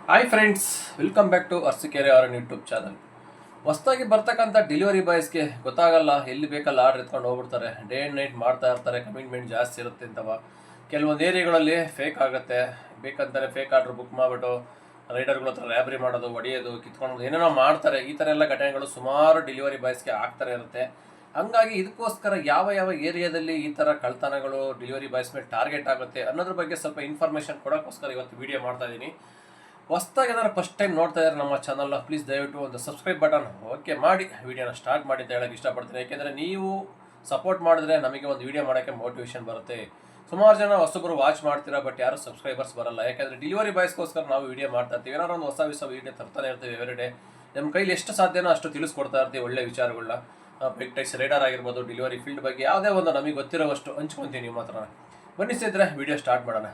Hi friends, welcome back to Arsikere ಅವರ YouTube channel. ಹೊಸದಾಗಿ ಬರ್ತಕ್ಕಂಥ ಡೆಲಿವರಿ ಬಾಯ್ಸ್ಗೆ ಗೊತ್ತಾಗಲ್ಲ, ಎಲ್ಲಿ ಬೇಕಲ್ಲ ಆರ್ಡರ್ ಎತ್ಕೊಂಡು ಹೋಗ್ಬಿಡ್ತಾರೆ. ಡೇ ಆ್ಯಂಡ್ ನೈಟ್ ಮಾಡ್ತಾ ಇರ್ತಾರೆ, ಕಮಿಟ್ಮೆಂಟ್ ಜಾಸ್ತಿ ಇರುತ್ತೆ ಅಂತವ. ಕೆಲವೊಂದು ಏರಿಯಾಗಳಲ್ಲಿ ಫೇಕ್ ಆಗುತ್ತೆ, ಬೇಕಂತಾರೆ ಫೇಕ್ ಆರ್ಡ್ರ್ ಬುಕ್ ಮಾಡಿಬಿಟ್ಟು ರೈಡರ್ಗಳ ಹತ್ರ ರ್ಯಾಬ್ರಿ ಮಾಡೋದು, ಹೊಡೆಯೋದು, ಕಿತ್ಕೊಳ್ಳೋದು ಏನೇನೋ ಮಾಡ್ತಾರೆ. ಈ ಥರ ಎಲ್ಲ ಘಟನೆಗಳು ಸುಮಾರು ಡೆಲಿವರಿ ಬಾಯ್ಸ್ಗೆ ಆಗ್ತಾರೆ ಇರುತ್ತೆ. ಹಂಗಾಗಿ ಇದಕ್ಕೋಸ್ಕರ ಯಾವ ಯಾವ ಏರಿಯಾದಲ್ಲಿ ಈ ಥರ ಕಳ್ತನಗಳು ಡೆಲಿವರಿ ಬಾಯ್ಸ್ ಮೇಲೆ ಟಾರ್ಗೆಟ್ ಆಗುತ್ತೆ ಅನ್ನೋದ್ರ ಬಗ್ಗೆ ಸ್ವಲ್ಪ ಇನ್ಫಾರ್ಮೇಷನ್ ಕೊಡೋಕ್ಕೋಸ್ಕರ ಇವತ್ತು ವಿಡಿಯೋ ಮಾಡ್ತಾ ಇದ್ದೀನಿ. ಹೊಸ್ದಾಗಿ ಏನಾದ್ರು ಫಸ್ಟ್ ಟೈಮ್ ನೋಡ್ತಾ ಇದ್ದಾರೆ ನಮ್ಮ ಚಾನಲ್ನ, ಪ್ಲೀಸ್ ದಯವಿಟ್ಟು ಒಂದು ಸಬ್ಸ್ಕ್ರೈಬ್ ಬಟನ್ ಓಕೆ ಮಾಡಿ ವಿಡಿಯೋನ ಸ್ಟಾರ್ಟ್ ಮಾಡಿ ಅಂತ ಹೇಳೋಕ್ಕೆ ಇಷ್ಟಪಡ್ತೀನಿ. ಯಾಕೆಂದರೆ ನೀವು ಸಪೋರ್ಟ್ ಮಾಡಿದ್ರೆ ನಮಗೆ ಒಂದು ವಿಡಿಯೋ ಮಾಡೋಕ್ಕೆ ಮೋಟಿವೇಶನ್ ಬರುತ್ತೆ. ಸುಮಾರು ಜನ ಹೊಸಬರು ವಾಚ್ ಮಾಡ್ತೀರಾ, ಬಟ್ ಯಾರು ಸಬ್ಸ್ಕ್ರೈಬರ್ಸ್ ಬರಲ್ಲ. ಯಾಕೆಂದರೆ ಡೆಲಿವರಿ ಬಾಯ್ಸ್ಗೋಸ್ಕರ ನಾವು ವಿಡಿಯೋ ಮಾಡ್ತಾ ಇರ್ತೀವಿ, ಏನಾದ್ರು ಒಂದು ಹೊಸ ವಿಡಿಯೋ ತರ್ತಾನೆ ಇರ್ತೀವಿ ಎವ್ರಿ ಡೇ. ನಮ್ಮ ಕೈಲಿ ಎಷ್ಟು ಸಾಧ್ಯನೋ ಅಷ್ಟು ತಿಳಿಸ್ಕೊಡ್ತಾ ಇರ್ತೀವಿ ಒಳ್ಳೆ ವಿಚಾರಗಳನ್ನ. ಬಿಗ್ ಟೈಕ್ಸ್ ರೈಡರ್ ಆಗಿರ್ಬೋದು, ಡೆಲಿವರಿ ಫೀಲ್ಡ್ ಬಗ್ಗೆ ಯಾವುದೇ ಒಂದು ನಮಗೆ ಗೊತ್ತಿರೋವಷ್ಟು ಹಂಚ್ಕೊತೀನಿ ನಿಮ್ಮ ಹತ್ರ. ಬನ್ನಿ ಸ್ನೇಹಿತರೆ, ವಿಡಿಯೋ ಸ್ಟಾರ್ಟ್ ಮಾಡೋಣ.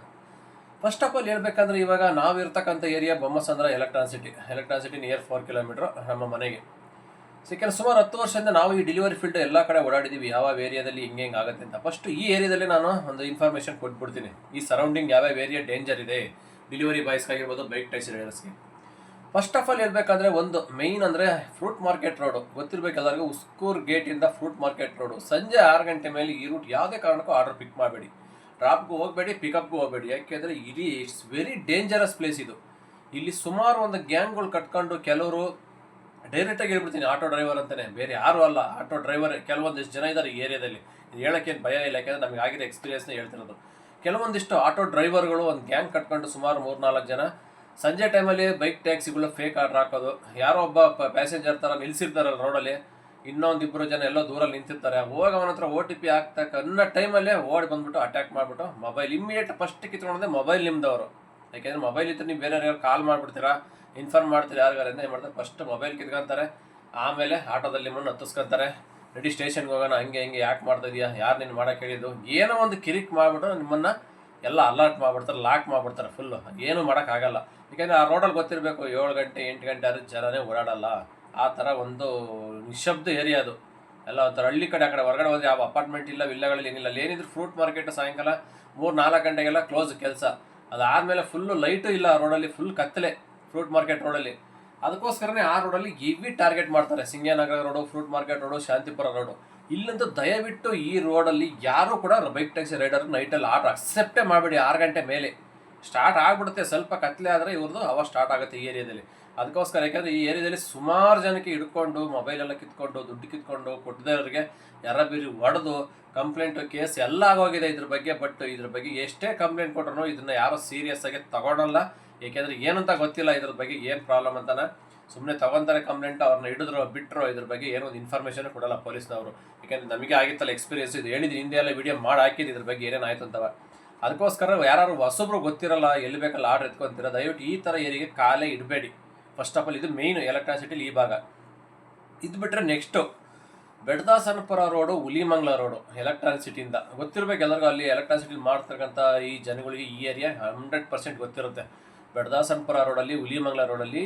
ಫಸ್ಟ್ ಆಫ್ ಆಲ್ ಹೇಳ್ಬೇಕಂದ್ರೆ, ಇವಾಗ ನಾವಿರ್ತಕ್ಕಂಥ ಏರಿಯಾ ಬೊಮ್ಮಸಂದ್ರ ಎಲೆಕ್ಟ್ರಾನ್ಸಿಟಿ ನಿಯರ್ 4 ಕಿಲೋಮೀಟ್ರ್ ನಮ್ಮ ಮನೆಗೆ. ಸೆಕೆಂಡ್ ಸುಮಾರು 10 ವರ್ಷದಿಂದ ನಾವು ಈ ಡೆಲಿವರಿ ಫೀಲ್ಡ್ ಎಲ್ಲ ಕಡೆ ಓಡಾಡಿದ್ದೀವಿ, ಯಾವ ಏರಿಯಾದಲ್ಲಿ ಹಿಂಗೆ ಆಗುತ್ತೆ ಅಂತ. ಫಸ್ಟ್ ಈ ಏರಿಯಾದಲ್ಲಿ ನಾನು ಒಂದು ಇನ್ಫಾರ್ಮೇಷನ್ ಕೊಟ್ಬಿಡ್ತೀನಿ, ಈ ಸರೌಂಡಿಂಗ್ ಯಾವ್ಯಾವ ಏರಿಯಾ ಡೇಂಜರ್ ಇದೆ ಡೆಲಿವರಿ ಬಾಯ್ಸ್ಗಾಗಿರ್ಬೋದು, ಬೈಕ್ ಟೈಸಿ ರೈಡರ್ಸ್ಗೆ. ಫಸ್ಟ್ ಆಫ್ ಆಲ್ ಹೇಳ್ಬೇಕಂದ್ರೆ, ಒಂದು ಮೇಯ್ನ್ ಅಂದರೆ ಫ್ರೂಟ್ ಮಾರ್ಕೆಟ್ ರೋಡು ಗೊತ್ತಿರಬೇಕು ಎಲ್ಲರಿಗೂ. ಉಸ್ಕೂರ್ ಗೇಟಿಂದ ಫ್ರೂಟ್ ಮಾರ್ಕೆಟ್ ರೋಡು ಸಂಜೆ 6 ಗಂಟೆ ಮೇಲೆ ಈ ರೂಟ್ ಯಾವುದೇ ಕಾರಣಕ್ಕೂ ಆರ್ಡರ್ ಪಿಕ್ ಮಾಡಬೇಡಿ. ಡ್ರಾಪ್ಗೂ ಹೋಗಬೇಡಿ, ಪಿಕಪ್ಗೂ ಹೋಗಬೇಡಿ. ಯಾಕೆಂದರೆ ಇಟ್ಸ್ ವೆರಿ ಡೇಂಜರಸ್ ಪ್ಲೇಸ್ ಇದು. ಇಲ್ಲಿ ಸುಮಾರು ಒಂದು ಗ್ಯಾಂಗ್ಗಳು ಕಟ್ಕೊಂಡು ಕೆಲವರು ಡೈರೆಕ್ಟಾಗಿ ಹೇಳ್ಬಿಡ್ತೀನಿ ಆಟೋ ಡ್ರೈವರ್ ಅಂತಲೇ, ಬೇರೆ ಯಾರೂ ಅಲ್ಲ, ಆಟೋ ಡ್ರೈವರ್. ಕೆಲವೊಂದಿಷ್ಟು ಜನ ಇದ್ದಾರೆ ಈ ಏರಿಯಾದಲ್ಲಿ, ಇದು ಹೇಳೋಕ್ಕೇನು ಭಯ ಇಲ್ಲ, ಯಾಕೆಂದರೆ ನಮಗೆ ಆಗಿರೋ ಎಕ್ಸ್ಪೀರಿಯನ್ಸ್ನೇ ಹೇಳ್ತಿರೋದು. ಕೆಲವೊಂದಿಷ್ಟು ಆಟೋ ಡ್ರೈವರ್ಗಳು ಒಂದು ಗ್ಯಾಂಗ್ ಕಟ್ಕೊಂಡು ಸುಮಾರು 3-4 ಜನ ಸಂಜೆ ಟೈಮಲ್ಲಿ ಬೈಕ್ ಟ್ಯಾಕ್ಸಿಗಳು ಫೇಕ್ ಆರ್ಡ್ರ್ ಹಾಕೋದು. ಯಾರೋ ಒಬ್ಬ ಪ್ಯಾಸೆಂಜರ್ ಥರ ನಿಲ್ಸಿರ್ತಾರಲ್ಲ ರೋಡಲ್ಲಿ, ಇನ್ನೊಂದಿಬ್ಬರು ಜನ ಎಲ್ಲೋ ದೂರಲ್ಲಿ ನಿಂತಿರ್ತಾರೆ, ಹೋಗಿ ಅವನ ಹತ್ರ OTP ಹಾಕ್ತಕ್ಕ ಅನ್ನೋ ಟೈಮಲ್ಲೇ ಓಡಿ ಬಂದ್ಬಿಟ್ಟು ಅಟ್ಯಾಕ್ ಮಾಡಿಬಿಟ್ಟು ಮೊಬೈಲ್ ಇಮ್ಮಿಡಿಯೇಟ್ ಫಸ್ಟ್ ಕಿತ್ಕೊಂಡೆ ಮೊಬೈಲ್ ನಿಮ್ದವರು. ಯಾಕೆಂದರೆ ಮೊಬೈಲ್ ಇತ್ತು, ನೀವು ಬೇರೆ ಯಾರು ಕಾಲ್ ಮಾಡಿಬಿಡ್ತೀರಾ, ಇನ್ಫಾರ್ಮ್ ಮಾಡ್ತೀರಾ ಯಾರಿಗಾರಿಂದ, ಏನು ಮಾಡ್ತಾರೆ ಫಸ್ಟ್ ಮೊಬೈಲ್ ಕಿತ್ಕೊಂತಾರೆ. ಆಮೇಲೆ ಆಟೋದಲ್ಲಿ ನಿಮ್ಮನ್ನು ಹತ್ತಿಸ್ಕೊತಾರೆ, ರೆಡಿ ಸ್ಟೇಷನ್ಗೆ ಹೋಗೋಣ, ಹಂಗೆ ಯಾಕೆ ಮಾಡ್ತಾ ಇದೆಯಾ, ಯಾರು ನೀನು ಮಾಡೋಕ್ಕೆ ಹೇಳಿದ್ದು, ಏನೋ ಒಂದು ಕಿರಿಕ್ ಮಾಡಿಬಿಟ್ಟು ನಿಮ್ಮನ್ನು ಎಲ್ಲ ಅಲರ್ಟ್ ಮಾಡಿಬಿಡ್ತಾರೆ, ಲಾಕ್ ಮಾಡಿಬಿಡ್ತಾರೆ ಫುಲ್ಲು. ಏನೂ ಮಾಡೋಕ್ಕಾಗಲ್ಲ. ಯಾಕೆಂದರೆ ಆ ರೋಡಲ್ಲಿ ಗೊತ್ತಿರಬೇಕು 7 ಗಂಟೆ 8 ಗಂಟೆ ಆದರೂ ಜನನೇ ಓಡಾಡಲ್ಲ. ಆ ಥರ ಒಂದು ನಿಶಬ್ದ ಏರಿಯಾ ಅದು. ಎಲ್ಲ ಒಂಥರ ಹಳ್ಳಿ ಕಡೆ. ಆ ಕಡೆ ಹೊರಗಡೆ ಹೋದರೆ ಯಾವ ಅಪಾರ್ಟ್ಮೆಂಟ್ ಇಲ್ಲ, ವಿಲ್ಲಗಳಲ್ಲಿ ಏನಿಲ್ಲ. ಅಲ್ಲಿ ಏನಿದ್ರು ಫ್ರೂಟ್ ಮಾರ್ಕೆಟ್ ಸಾಯಂಕಾಲ 3-4 ಗಂಟೆಗೆಲ್ಲ ಕ್ಲೋಸ್ ಕೆಲಸ. ಅದಾದಮೇಲೆ ಫುಲ್ಲು ಲೈಟು ಇಲ್ಲ ಆ ರೋಡಲ್ಲಿ, ಫುಲ್ ಕತ್ತಲೆ ಫ್ರೂಟ್ ಮಾರ್ಕೆಟ್ ರೋಡಲ್ಲಿ. ಅದಕ್ಕೋಸ್ಕರನೇ ಆ ರೋಡಲ್ಲಿ ಹೆವಿ ಟಾರ್ಗೆಟ್ ಮಾಡ್ತಾರೆ. Singyanagar road, fruit market road, Shantipura road. ಇಲ್ಲಂತೂ ದಯವಿಟ್ಟು ಈ ರೋಡಲ್ಲಿ ಯಾರೂ ಕೂಡ ಬೈಕ್ ಟ್ಯಾಕ್ಸಿ ರೈಡರ್ ನೈಟಲ್ಲಿ ಆರ್ಡ್ರ್ ಅಕ್ಸೆಪ್ಟೇ ಮಾಡಬೇಡಿ. 6 ಗಂಟೆ ಮೇಲೆ ಸ್ಟಾರ್ಟ್ ಆಗಿಬಿಡುತ್ತೆ, ಸ್ವಲ್ಪ ಕತ್ತಲೆ ಆದರೆ ಇವ್ರದ್ದು ಅವ ಸ್ಟಾರ್ಟ್ ಆಗುತ್ತೆ ಈ ಏರಿಯಾದಲ್ಲಿ. ಅದಕ್ಕೋಸ್ಕರ, ಯಾಕೆಂದರೆ ಈ ಏರಿಯಾದಲ್ಲಿ ಸುಮಾರು ಜನಕ್ಕೆ ಹಿಡ್ಕೊಂಡು ಮೊಬೈಲೆಲ್ಲ ಕಿತ್ಕೊಂಡು, ದುಡ್ಡು ಕಿತ್ಕೊಂಡು, ಕೊಟ್ಟದವ್ರಿಗೆ ಯಾರ ಬೀರಿ ಹೊಡೆದು ಕಂಪ್ಲೇಂಟು ಕೇಸ್ ಎಲ್ಲ ಆಗೋಗಿದೆ ಇದ್ರ ಬಗ್ಗೆ. ಬಟ್ ಇದ್ರ ಬಗ್ಗೆ ಎಷ್ಟೇ ಕಂಪ್ಲೇಂಟ್ ಕೊಟ್ರು ಇದನ್ನು ಯಾರೋ ಸೀರಿಯಸ್ ಆಗಿ ತಗೊಳಲ್ಲ. ಏಕೆಂದರೆ ಏನಂತ ಗೊತ್ತಿಲ್ಲ ಇದ್ರ ಬಗ್ಗೆ ಏನು ಪ್ರಾಬ್ಲಮ್ ಅಂತಾನೆ. ಸುಮ್ಮನೆ ತಗೊತಾರೆ ಕಂಪ್ಲೇಂಟ್, ಅವ್ರನ್ನ ಹಿಡಿದ್ರು ಬಿಟ್ಟರು, ಇದ್ರ ಬಗ್ಗೆ ಏನೋ ಒಂದು ಇನ್ಫಾರ್ಮೇಷನ್ ಕೊಡಲ್ಲ ಪೊಲೀಸ್ನವರು. ಯಾಕೆಂದರೆ ನಮಗೆ ಆಗಿತ್ತಲ್ಲ ಎಕ್ಸ್ಪೀರಿಯನ್ಸ್, ಇದು ಹೇಳಿದ್ದು ಹಿಂದೆ ಎಲ್ಲ ವಿಡಿಯೋ ಮಾಡಿ ಹಾಕಿದ್ದು ಇದ್ರ ಬಗ್ಗೆ ಏನೇನಾಯ್ತು ಅಂತವ. ಅದಕ್ಕೋಸ್ಕರ ಯಾರು ಹೊಸಬ್ರು ಗೊತ್ತಿರಲ್ಲ, ಎಲ್ಲಿ ಬೇಕಲ್ಲ ಆರ್ಡ್ರ್ ಎತ್ಕೊತೀರ, ದಯವಿಟ್ಟು ಈ ಥರ ಏರಿಯಾಗೆ ಕಾಲೇ ಇಡಬೇಡಿ. ಫಸ್ಟ್ ಆಫ್ ಆಲ್ ಇದು ಮೇಯ್ನು ಎಲೆಕ್ಟ್ರಾಸಿಟಿಲಿ ಈ ಭಾಗ. ಇದು ಬಿಟ್ಟರೆ ನೆಕ್ಸ್ಟು ಬೆಡ್ದಾಸನಪುರ ರೋಡು, ಹುಲಿಮಂಗ್ಲ ರೋಡು ಎಲೆಕ್ಟ್ರಾನಿಸಿಟಿಯಿಂದ ಗೊತ್ತಿರಬೇಕು ಎಲ್ಲರಿಗೂ. ಅಲ್ಲಿ ಎಲೆಕ್ಟ್ರಾನಿಸಿಟಿ ಮಾಡ್ತಕ್ಕಂಥ ಈ ಜನಗಳಿಗೆ ಈ ಏರಿಯಾ 100% ಗೊತ್ತಿರುತ್ತೆ. ಬೆಡ್ದಾಸನಪುರ ರೋಡಲ್ಲಿ, ಹುಲಿಮಂಗ್ಲ ರೋಡಲ್ಲಿ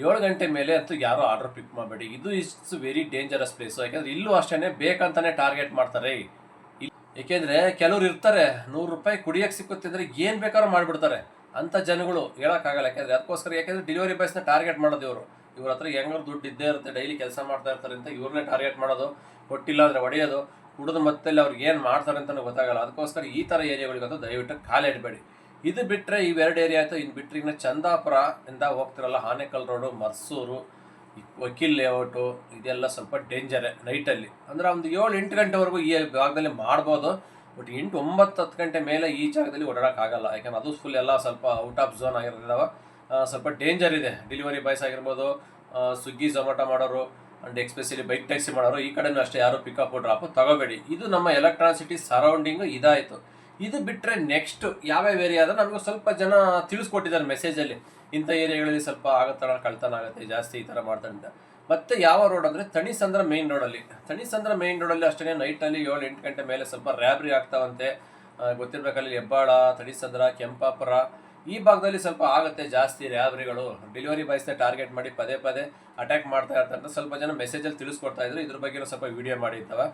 7 ಗಂಟೆ ಮೇಲೆ ಅಂತೂ ಯಾರೂ ಆರ್ಡರ್ ಪಿಕ್ ಮಾಡಬೇಡಿ. ಇದು ಇಟ್ಸ್ ವೆರಿ ಡೇಂಜರಸ್ ಪ್ಲೇಸು. ಯಾಕೆಂದರೆ ಇಲ್ಲೂ ಅಷ್ಟೇ ಬೇಕಂತಾನೆ ಟಾರ್ಗೆಟ್ ಮಾಡ್ತಾರೆ. ಏಕೆಂದರೆ ಕೆಲವ್ರು ಇರ್ತಾರೆ, 100 ರೂಪಾಯಿ ಕುಡಿಯೋಕ್ಕೆ ಸಿಕ್ಕುತ್ತೆ ಅಂದರೆ ಏನು ಬೇಕಾದ್ರೂ ಮಾಡಿಬಿಡ್ತಾರೆ. ಅಂಥ ಜನಗಳು ಹೇಳೋಕ್ಕಾಗಲ್ಲ. ಯಾಕೆಂದರೆ ಡೆಲಿವರಿ ಬಾಯ್ಸ್ನ ಟಾರ್ಗೆಟ್ ಮಾಡೋದು ಇವರು. ಇವ್ರ ಹತ್ರ ಹೆಂಗಾರು ದುಡ್ಡು ಇದ್ದೇ ಇರುತ್ತೆ, ಡೈಲಿ ಕೆಲಸ ಮಾಡ್ತಾ ಇರ್ತಾರೆ ಅಂತ ಇವ್ರನ್ನೇ ಟಾರ್ಗೆಟ್ ಮಾಡೋದು, ಕೊಟ್ಟಿಲ್ಲ ಅಂದರೆ ಹೊಡೆಯೋದು, ಕುಡಿದು ಮತ್ತೆ ಅವ್ರಿಗೆ ಏನು ಮಾಡ್ತಾರೆ ಅಂತಲೂ ಗೊತ್ತಾಗಲ್ಲ. ಅದಕ್ಕೋಸ್ಕರ ಈ ಥರ ಏರಿಯಾಗಳಿಗಂತೂ ದಯವಿಟ್ಟು ಕಾಲೇ ಇಡಬೇಡಿ. ಇದು ಬಿಟ್ಟರೆ ಇವೆರಡು ಏರಿಯಾ ಆಯಿತು. ಇನ್ನು ಬಿಟ್ಟರೆ ಇನ್ನು ಚಂದಾಪುರ ಇಂದ ಹೋಗ್ತಿರಲ್ಲ, ಆನೇಕಲ್ ರೋಡು, ಮರ್ಸೂರು, ವಕೀಲ್ ಲೇಔಟು, ಇದೆಲ್ಲ ಸ್ವಲ್ಪ ಡೇಂಜರೇ ನೈಟಲ್ಲಿ. ಅಂದರೆ ಒಂದು 7-8 ಗಂಟೆವರೆಗೂ ಈ ಭಾಗದಲ್ಲಿ ಮಾಡ್ಬೋದು. ಬಟ್ 8-9-10 ಗಂಟೆ ಮೇಲೆ ಈ ಜಾಗದಲ್ಲಿ ಓಡಾಡೋಕ್ಕಾಗಲ್ಲ. ಯಾಕೆಂದ್ರೆ ಅದು ಫುಲ್ ಎಲ್ಲ ಸ್ವಲ್ಪ ಔಟ್ ಆಫ್ ಝೋನ್ ಆಗಿರೋದಿದ್ದಾವೆ, ಸ್ವಲ್ಪ ಡೇಂಜರ್ ಇದೆ. ಡೆಲಿವರಿ ಬಾಯ್ಸ್ ಆಗಿರ್ಬೋದು, ಸ್ವಿಗ್ಗಿ ಝೊಮ್ಯಾಟೊ ಮಾಡೋರು, ಆ್ಯಂಡ್ ಎಕ್ಸ್ಪೆಷಲಿ ಬೈಕ್ ಟ್ಯಾಕ್ಸಿ ಮಾಡೋರು, ಈ ಕಡೆನೂ ಅಷ್ಟೇ ಯಾರು ಪಿಕಪ್ ಡ್ರಾಪು ತಗೋಬೇಡಿ. ಇದು ನಮ್ಮ ಎಲೆಕ್ಟ್ರಾನಿಸಿಟಿ ಸರೌಂಡಿಂಗು ಇದಾಯಿತು. ಇದು ಬಿಟ್ಟರೆ ನೆಕ್ಸ್ಟ್ ಯಾವ್ಯಾವ ಏರಿಯಾ ಆದರೆ ನಮಗೂ ಸ್ವಲ್ಪ ಜನ ತಿಳಿಸ್ಕೊಟ್ಟಿದ್ದಾರೆ ಮೆಸೇಜಲ್ಲಿ, ಇಂಥ ಏರಿಯಾಗಳಲ್ಲಿ ಸ್ವಲ್ಪ ಆಗುತ್ತಲ್ಲ, ಕಳ್ತನ ಆಗುತ್ತೆ ಜಾಸ್ತಿ, ಈ ಥರ ಮಾಡ್ತಾರೆ ಅಂತ. ಮತ್ತು ಯಾವ ರೋಡ್ ಅಂದರೆ ತಣಿಸಂದ್ರ ಮೇಯ್ನ್ ರೋಡಲ್ಲಿ ಅಷ್ಟೇ ನೈಟಲ್ಲಿ 7-8 ಗಂಟೆ ಮೇಲೆ ಸ್ವಲ್ಪ ರ್ಯಾಬ್ರಿ ಆಗ್ತಾವಂತೆ. ಗೊತ್ತಿರಬೇಕಲ್ಲಿ ಹೆಬ್ಬಾಳ, ತಣಿಸಂದ್ರ, ಕೆಂಪಾಪುರ ಈ ಭಾಗದಲ್ಲಿ ಸ್ವಲ್ಪ ಆಗುತ್ತೆ ಜಾಸ್ತಿ ರ್ಯಾಬ್ರಿಗಳು. ಡೆಲಿವರಿ ಬಾಯ್ಸ್ನ ಟಾರ್ಗೆಟ್ ಮಾಡಿ ಪದೇ ಅಟ್ಯಾಕ್ ಮಾಡ್ತಾ ಇರ್ತಾರೆ. ಸ್ವಲ್ಪ ಜನ ಮೆಸೇಜಲ್ಲಿ ತಿಳಿಸ್ಕೊಡ್ತಾ ಇದ್ರು, ಇದ್ರ ಬಗ್ಗೆ ಸ್ವಲ್ಪ ವಿಡಿಯೋ ಮಾಡಿದ್ದಾವೆ.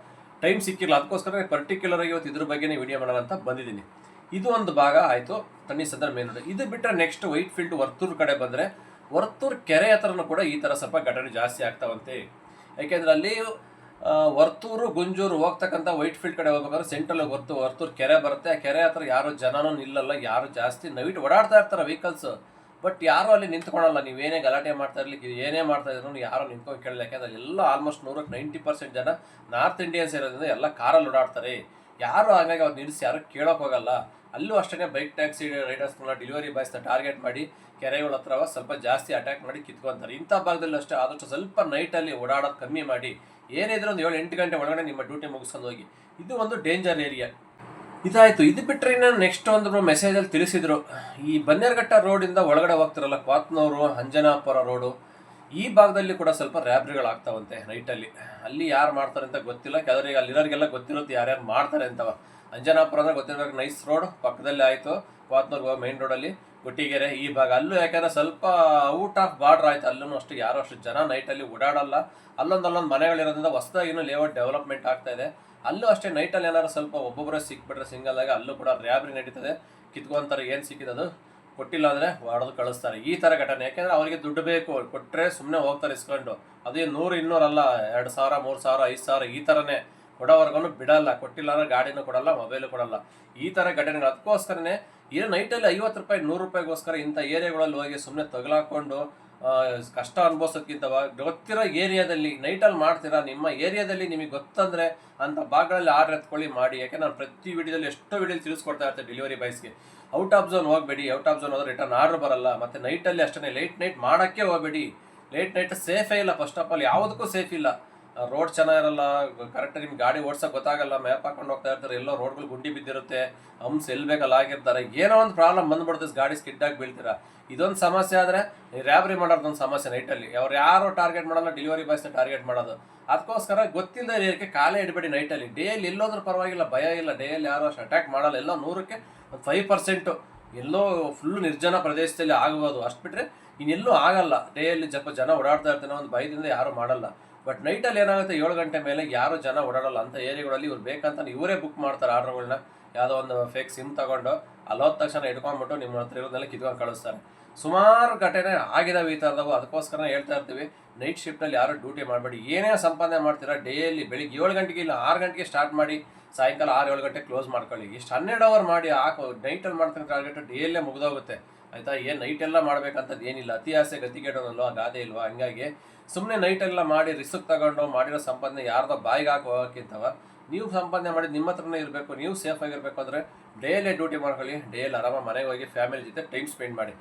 ಟೈಮ್ ಸಿಕ್ಕಿಲ್ಲ, ಅದಕ್ಕೋಸ್ಕರ ಪರ್ಟಿಕ್ಯುಲರ್ ಆಗಿ ಇವತ್ತು ಇದ್ರ ಬಗ್ಗೆ ವಿಡಿಯೋ ಮಾಡೋಣ ಅಂತ ಬಂದಿದ್ದೀನಿ. ಇದು ಒಂದು ಭಾಗ ಆಯಿತು ತಣ್ಣಿಸಂದ್ರ ಮೇನ್ ರೋಡ್. ಇದು ಬಿಟ್ಟರೆ ನೆಕ್ಸ್ಟ್ ವೈಟ್ ಫೀಲ್ಡ್ ವರ್ತೂರು ಕಡೆ ಬಂದರೆ ವರ್ತೂರು ಕೆರೆ ಹತ್ರನೂ ಕೂಡ ಈ ಥರ ಸ್ವಲ್ಪ ಘಟನೆ ಜಾಸ್ತಿ ಆಗ್ತಾವಂತೆ. ಯಾಕೆಂದರೆ ಅಲ್ಲಿ ವರ್ತೂರು ಗುಂಜೂರು ಹೋಗ್ತಕ್ಕಂಥ ವೈಟ್ ಫೀಲ್ಡ್ ಕಡೆ ಹೋಗ್ಬೇಕಾದ್ರೆ ಸೆಂಟ್ರಲ್ ವರ್ತೂರು ಕೆರೆ ಬರುತ್ತೆ. ಆ ಕೆರೆ ಹತ್ರ ಯಾರು ಜನನೂ ನಿಲ್ಲಲ್ಲ, ಯಾರು ಜಾಸ್ತಿ ನೈಟ್ ಓಡಾಡ್ತಾ ಇರ್ತಾರೆ ವೆಹಿಕಲ್ಸ್, ಬಟ್ ಯಾರು ಅಲ್ಲಿ ನಿಂತ್ಕೊಳಲ್ಲ. ನೀವೇನೇ ಗಲಾಟೆ ಮಾಡ್ತಾ ಇರ್ಲಿಕ್ಕೆ ಏನೇ ಮಾಡ್ತಾ ಇದ್ರು ಯಾರು ನಿಂತ್ಕೊಂಡು ಕೇಳಲ್ಲ. ಯಾಕೆಂದ್ರೆ ಎಲ್ಲ ಆಲ್ಮೋಸ್ಟ್ 90% ಜನ ನಾರ್ತ್ ಇಂಡಿಯನ್ಸ್ ಇರೋದ್ರಿಂದ ಎಲ್ಲ ಕಾರಲ್ಲಿ ಓಡಾಡ್ತಾರೆ. ಯಾರು ಹಾಗಾಗಿ ಅವ್ರು ನಿಲ್ಲಿಸಿ ಯಾರು ಕೇಳೋಕೆ ಹೋಗಲ್ಲ. ಅಲ್ಲೂ ಅಷ್ಟೇ ಬೈಕ್ ಟ್ಯಾಕ್ಸಿ ರೈಡರ್ಸ್ಗಳನ್ನ ಡೆಲಿವರಿ ಬಾಯ್ಸ್ನ ಟಾರ್ಗೆಟ್ ಮಾಡಿ ಕೆರೆಗಳ ಹತ್ರ ಸ್ವಲ್ಪ ಜಾಸ್ತಿ ಅಟ್ಯಾಕ್ ಮಾಡಿ ಕಿತ್ಕೊಂತಾರೆ. ಇಂಥ ಭಾಗದಲ್ಲಿ ಅಷ್ಟೇ ಆದಷ್ಟು ಸ್ವಲ್ಪ ನೈಟಲ್ಲಿ ಓಡಾಡೋದು ಕಮ್ಮಿ ಮಾಡಿ. ಏನಿದ್ರು ಒಂದು 7-8 ಗಂಟೆ ಒಳಗಡೆ ನಿಮ್ಮ ಡ್ಯೂಟಿ ಮುಗಿಸ್ಕೊಂಡು ಹೋಗಿ. ಇದು ಒಂದು ಡೇಂಜರ್ ಏರಿಯಾ. ಇದಾಯಿತು. ಇದು ಬಿಟ್ಟರೆ ಇನ್ನು ನೆಕ್ಸ್ಟ್ ಒಂದು ಮೆಸೇಜಲ್ಲಿ ತಿಳಿಸಿದ್ರು, ಈ ಬನ್ನೇರುಘಟ್ಟ ರೋಡಿಂದ ಒಳಗಡೆ ಹೋಗ್ತಿರಲ್ಲ ಕ್ವಾತ್ನೂರು ಅಂಜನಾಪುರ ರೋಡು, ಈ ಭಾಗದಲ್ಲಿ ಕೂಡ ಸ್ವಲ್ಪ ರ್ಯಾಬ್ರಿಗಳಾಗ್ತಾವಂತೆ ನೈಟಲ್ಲಿ. ಅಲ್ಲಿ ಯಾರು ಮಾಡ್ತಾರೆ ಅಂತ ಗೊತ್ತಿಲ್ಲ, ಕೆಲವರಿಗೆ ಅಲ್ಲಿರೋರಿಗೆಲ್ಲ ಗೊತ್ತಿರುತ್ತೆ ಯಾರ್ಯಾರು ಮಾಡ್ತಾರೆ ಅಂತವ. ಅಂಜನಾಪುರ ಅಂದರೆ ಗೊತ್ತಿರಬೇಕು, ನೈಸ್ ರೋಡ್ ಪಕ್ಕದಲ್ಲಿ ಆಯಿತು. ಕ್ವಾತ್ನೂರು ಮೈನ್ ರೋಡಲ್ಲಿ ಗುಟ್ಟಿಗೆರೆ ಈ ಭಾಗ, ಅಲ್ಲೂ ಯಾಕೆಂದರೆ ಸ್ವಲ್ಪ ಔಟ್ ಆಫ್ ಬಾರ್ಡ್ರ್ ಆಯ್ತು. ಅಲ್ಲೂ ಅಷ್ಟು ಯಾರು ಅಷ್ಟು ಜನ ನೈಟಲ್ಲಿ ಓಡಾಡಲ್ಲ. ಅಲ್ಲೊಂದು ಮನೆಗಳಿರೋದ್ರಿಂದ ಹೊಸದಾಗಿನೂ ಲೇಔಟ್ ಡೆವಲಪ್ಮೆಂಟ್ ಆಗ್ತಾ ಇದೆ. ಅಲ್ಲೂ ಅಷ್ಟೇ ನೈಟಲ್ಲಿ ಏನಾದ್ರು ಸ್ವಲ್ಪ ಒಬ್ಬೊಬ್ಬರೇ ಸಿಕ್ಬಿಟ್ರೆ ಸಿಂಗಲ್ ಆಗಿ ಅಲ್ಲೂ ಕೂಡ ರ್ಯಾಬ್ರಿ ನಡೀತದೆ. ಕಿತ್ಕೊಂತಾರೆ, ಏನು ಸಿಕ್ಕಿದದು ಕೊಟ್ಟಿಲ್ಲ ಅಂದರೆ ಹೊಡೆದು ಕಳಿಸ್ತಾರೆ. ಈ ಥರ ಘಟನೆ. ಯಾಕೆಂದರೆ ಅವರಿಗೆ ದುಡ್ಡು ಬೇಕು, ಕೊಟ್ಟರೆ ಸುಮ್ಮನೆ ಹೋಗ್ತಾರೆ ಇಸ್ಕೊಂಡು. ಅದೇ 100-200 ಅಲ್ಲ, 2,000 3,000 5,000 ಈ ಥರನೇ ಕೊಡೋವರೆಗೂ ಬಿಡಲ್ಲ. ಕೊಟ್ಟಿಲ್ಲ ಅಂದರೆ ಗಾಡಿನೂ ಕೊಡಲ್ಲ, ಮೊಬೈಲು ಕೊಡಲ್ಲ. ಈ ಥರ ಘಟನೆಗಳು. ಅದಕ್ಕೋಸ್ಕರನೇ ಏನು ನೈಟಲ್ಲಿ 50 ರೂಪಾಯಿ 100 ರೂಪಾಯಿಗೋಸ್ಕರ ಇಂಥ ಏರಿಯಾಗಳಲ್ಲಿ ಹೋಗಿ ಸುಮ್ಮನೆ ತಗಲಾಕೊಂಡು ಕಷ್ಟ ಅನುಭವಿಸೋಕ್ಕಿಂತ ಗೊತ್ತಿರೋ ಏರಿಯಾದಲ್ಲಿ ನೈಟಲ್ಲಿ ಮಾಡ್ತೀರಾ, ನಿಮ್ಮ ಏರಿಯಾದಲ್ಲಿ ನಿಮಗೆ ಗೊತ್ತಂದರೆ ಅಂಥ ಭಾಗಗಳಲ್ಲಿ ಆರ್ಡರ್ ಎತ್ಕೊಳ್ಳಿ ಮಾಡಿ. ಯಾಕೆ ನಾನು ಪ್ರತಿ ವಿಡಿಯೋದಲ್ಲಿ ಎಷ್ಟೋ ವಿಡಿಯೋಲಿ ತಿಳಿಸ್ಕೊಡ್ತಾ ಇರ್ತೀನಿ ಡೆಲಿವರಿ ಬಾಯ್ಸ್ಗೆ. ಔಟ್ ಆಫ್ ಝೋನ್ ಹೋಗಬೇಡಿ, ಔಟ್ ಆಫ್ ಝೋನ್ ಹೋದ್ರೆ ರಿಟರ್ನ್ ಆರ್ಡರ್ ಬರಲ್ಲ. ಮತ್ತು ನೈಟಲ್ಲಿ ಅಷ್ಟೇ ಲೇಟ್ ನೈಟ್ ಮಾಡೋಕ್ಕೆ ಹೋಗಬೇಡಿ. ಲೇಟ್ ನೈಟ್ ಸೇಫೇ ಇಲ್ಲ. ಫಸ್ಟ್ ಆಫ್ ಆಲ್ ಯಾವುದಕ್ಕೂ ಸೇಫ್ ಇಲ್ಲ. ರೋಡ್ ಚೆನ್ನಾಗಿರಲ್ಲ, ಕರೆಕ್ಟಾಗಿ ನಿಮ್ಗೆ ಗಾಡಿ ಓಡ್ಸೋಕೆ ಗೊತ್ತಾಗಲ್ಲ, ಮ್ಯಾಪ್ ಹಾಕೊಂಡು ಹೋಗ್ತಾ ಇರ್ತಾರೆ, ಎಲ್ಲೋ ರೋಡ್ಗಳು ಗುಂಡಿ ಬಿದ್ದಿರುತ್ತೆ, ಹಂಪ್ಸ್ ಎಲ್ಲಿ ಬೇಕಲ್ಲ ಆಗಿರ್ತಾರೆ, ಏನೋ ಒಂದು ಪ್ರಾಬ್ಲಮ್ ಬಂದ್ಬಿಡ್ತದೆ, ಗಾಡಿ ಸ್ಕಿಡ್ಡಾಗಿ ಬೀಳ್ತೀರಾ. ಇದೊಂದು ಸಮಸ್ಯೆ ಆದರೆ ರ್ಯಾಬ್ರಿ ಮಾಡೋದೊಂದು ಸಮಸ್ಯೆ ನೈಟಲ್ಲಿ. ಅವ್ರು ಯಾರು ಟಾರ್ಗೆಟ್ ಮಾಡಲ್ಲ, ಡೆಲಿವರಿ ಬಾಯ್ಸ್ನ ಟಾರ್ಗೆಟ್ ಮಾಡೋದು. ಅದಕ್ಕೋಸ್ಕರ ಗೊತ್ತಿಲ್ಲದ ಏರಿಯಾಕ್ಕೆ ಕಾಲೇ ಇಡಬೇಡಿ ನೈಟಲ್ಲಿ. ಡೇಯಲ್ಲಿ ಎಲ್ಲೋದ್ರೂ ಪರವಾಗಿಲ್ಲ, ಭಯ ಇಲ್ಲ. ಡೇಯಲ್ಲಿ ಯಾರು ಅಷ್ಟು ಅಟ್ಯಾಕ್ ಮಾಡಲ್ಲ. ಎಲ್ಲೋ 100ಕ್ಕೆ 5% ಎಲ್ಲೋ ಫುಲ್ಲು ನಿರ್ಜನ ಪ್ರದೇಶದಲ್ಲಿ ಆಗ್ಬೋದು, ಅಷ್ಟು ಬಿಟ್ಟರೆ ಇನ್ನೆಲ್ಲೂ ಆಗಲ್ಲ. ಡೇಯಲ್ಲಿ ಜನ ಓಡಾಡ್ತಾ ಇರ್ತಾನೆ, ಒಂದು ಭಯದಿಂದ ಯಾರು ಮಾಡಲ್ಲ. ಬಟ್ ನೈಟಲ್ಲಿ ಏನಾಗುತ್ತೆ, 7 ಗಂಟೆ ಮೇಲೆ ಯಾರು ಜನ ಓಡಾಡಲ್ಲ. ಅಂಥ ಏರಿಯಾಗಳಲ್ಲಿ ಇವ್ರು ಬೇಕಂತ ಇವರೇ ಬುಕ್ ಮಾಡ್ತಾರೆ ಆರ್ಡ್ರ್ಗಳನ್ನ. ಯಾವುದೋ ಒಂದು ಫೇಕ್ ಸಿಮ್ ತೊಗೊಂಡು ಅಲ್ಲೋದ ತಕ್ಷಣ ಇಟ್ಕೊಂಡ್ಬಿಟ್ಟು ನಿಮ್ಮ ಹತ್ರ ಇರೋದನ್ನೆಲ್ಲ ಕಿತ್ಕೊಂಡು ಕಳಿಸ್ತಾರೆ. ಸುಮಾರು ಘಟನೆ ಆಗಿದಾವೆ ಈ ಥರದವು. ಅದಕ್ಕೋಸ್ಕರ ಹೇಳ್ತಾ ಇರ್ತೀವಿ, ನೈಟ್ ಶಿಫ್ಟಲ್ಲಿ ಯಾರು ಡ್ಯೂಟಿ ಮಾಡಬೇಡಿ. ಏನೇ ಸಂಪಾದನೆ ಮಾಡ್ತೀರಾ ಡೇಯಲ್ಲಿ ಬೆಳಿಗ್ಗೆ 7 ಗಂಟೆಗೆ ಇಲ್ಲ 6 ಗಂಟೆಗೆ ಸ್ಟಾರ್ಟ್ ಮಾಡಿ, ಸಾಯಂಕಾಲ 6-7 ಗಂಟೆ ಕ್ಲೋಸ್ ಮಾಡ್ಕೊಳ್ಳಿ. ಇಷ್ಟು 12 ಅವರ್ ಮಾಡಿ ನೈಟಲ್ಲಿ ಮಾಡ್ತಕ್ಕಂಥ ಟಾರ್ಗೆಟ್ ಡೇಯಲ್ಲೇ ಮುಗಿದೋಗುತ್ತೆ ಆಯಿತಾ. ಏನು ನೈಟೆಲ್ಲ ಮಾಡ್ಬೇಕಂತದ್ದು ಏನಿಲ್ಲ. ಅತಿ ಆಸೆ ಗತಿಗೇಡೋನಲ್ವ, ಗಾದೆ ಇಲ್ವಾ. ಹಂಗಾಗಿ ಸುಮ್ಮನೆ ನೈಟೆಲ್ಲ ಮಾಡಿ ರಿಸ್ಕ್ ತಗೊಂಡು ಮಾಡಿರೋ ಸಂಪಾದನೆ ಯಾರ್ದೋ ಬಾಯಿಗೆ ಹಾಕಿ ಹೋಗೋಕ್ಕಿಂತವ ನೀವು ಸಂಪಾದನೆ ಮಾಡಿ ನಿಮ್ಮ ಹತ್ರನೇ ಇರಬೇಕು, ನೀವು ಸೇಫಾಗಿರಬೇಕು ಅಂದರೆ ಡೇಯಲ್ಲೇ ಡ್ಯೂಟಿ ಮಾಡ್ಕೊಳ್ಳಿ. ಡೇಯಲ್ಲಿ ಆರಾಮಾಗಿ ಮನೆಗೆ ಹೋಗಿ ಫ್ಯಾಮಿಲಿ ಜೊತೆ ಟೈಮ್ ಸ್ಪೆಂಡ್ ಮಾಡಿ.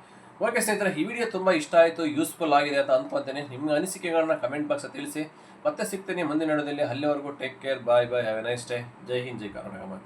ಓಕೆ ಸ್ನೇಹಿತರೆ, ಈ ವಿಡಿಯೋ ತುಂಬ ಇಷ್ಟ ಆಯಿತು, ಯೂಸ್ಫುಲ್ ಆಗಿದೆ ಅಂತ ಅಂದ್ಕೊತೀನಿ. ನಿಮ್ಮ ಅನಿಸಿಕೆಗಳನ್ನ ಕಮೆಂಟ್ ಬಾಕ್ಸ್ ತಿಳಿಸಿ. ಮತ್ತೆ ಸಿಗ್ತೀನಿ ಮುಂದಿನ ವಿಡಿಯೋದಲ್ಲಿ. ಅಲ್ಲಿವರೆಗೂ take care, bye bye, have a nice day. Jai Hind, Jai Karnataka.